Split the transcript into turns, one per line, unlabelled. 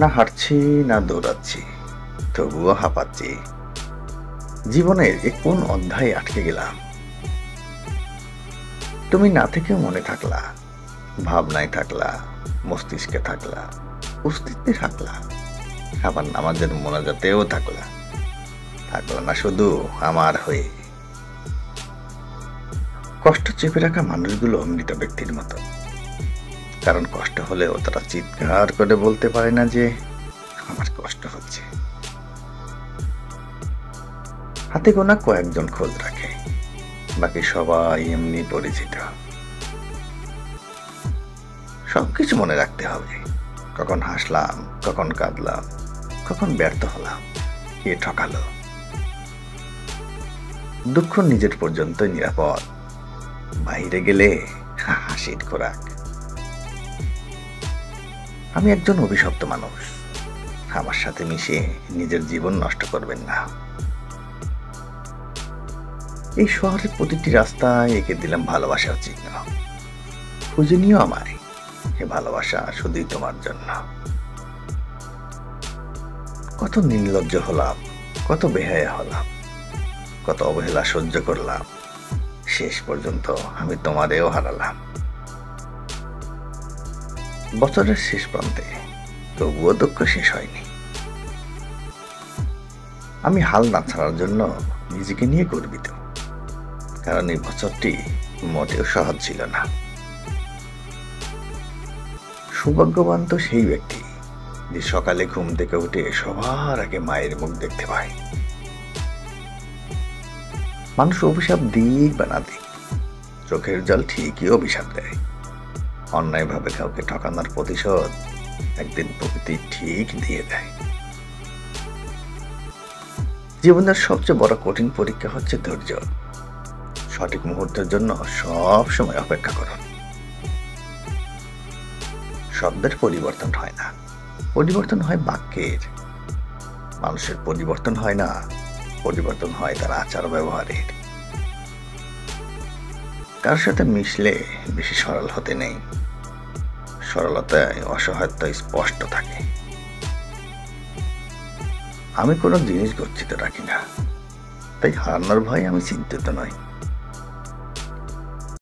না হাঁটছি না দৌড়াচ্ছি, তবুও হাঁপাচ্ছি। জীবনের এ কোন অধ্যায়ে আটকে গেলাম? তুমি না থেকেও মনে থাকলা, ভাবনায় থাকলা, মস্তিষ্কে থাকলা, অস্তিত্বে থাকলা, আবার নামাজের মোনাজাতেও থাকলা। থাকলা না শুধু আমার হয়ে। কষ্ট চেপে রাখা মানুষগুলো মৃত ব্যক্তির মতো, কারণ কষ্ট হলেও তারা চিৎকার করে বলতে পারে না যে আমার কষ্ট হচ্ছে। হাতে গোনা কয়েকজন খোঁজ রাখে, বাকি সবাই এমনি পরিচিত। সবকিছু মনে রাখতে হবে, কখন হাসলাম, কখন কাঁদলাম, কখন ব্যর্থ হলাম, কে ঠকালো। দুঃখ নিজের পর্যন্তই নিরাপদ, বাইরে গেলে হাসির খোরাক। আমি একজন অভিশপ্ত মানুষ, আমার সাথে মিশে নিজের জীবন নষ্ট করবেন না। এই শহরের প্রতিটি রাস্তায় এঁকে দিলাম ভালোবাসার চিহ্ন। খুঁজে নিও আমায়, এ ভালোবাসা শুধুই তোমার জন্য। কত নির্লজ্জ হলাম, কত বেহায়া হলাম, কত অবহেলা সহ্য করলাম, শেষ পর্যন্ত আমি তোমারেও হারালাম। বছরের শেষ প্রান্তে তবুও দুঃখ শেষ হয়নি। আমি হাল না ছাড়ার জন্য নিজেকে নিয়ে গর্বিত, কারণ এই বছরটি মোটেও সহজ ছিল না। সৌভাগ্যবান তো সেই ব্যক্তি যে সকালে ঘুম থেকে উঠে সবার আগে মায়ের মুখ দেখতে পায়। মানুষ অভিশাপ দিক বা না দিক, চোখের জল ঠিকই অভিশাপ দেয়। অন্যায়ভাবে কাউকে ঠকানোর প্রতিশোধ একদিন প্রকৃতি ঠিক দিয়ে দেয়। জীবনের সবচেয়ে বড় কঠিন পরীক্ষা হচ্ছে ধৈর্য। সঠিক মুহূর্তের জন্য সব সময় অপেক্ষা করুন। শব্দের পরিবর্তন হয় না, পরিবর্তন হয় বাক্যের। মানুষের পরিবর্তন হয় না, পরিবর্তন হয় তার আচার ব্যবহারের। কার সাথে মিশলে বেশি সরল হতে নেই, সরলতায় অসহায়তা স্পষ্ট থাকে। আমি কোনো জিনিস গচ্ছিত রাখি না, তাই হারানোর ভয় আমি চিন্তিত নই।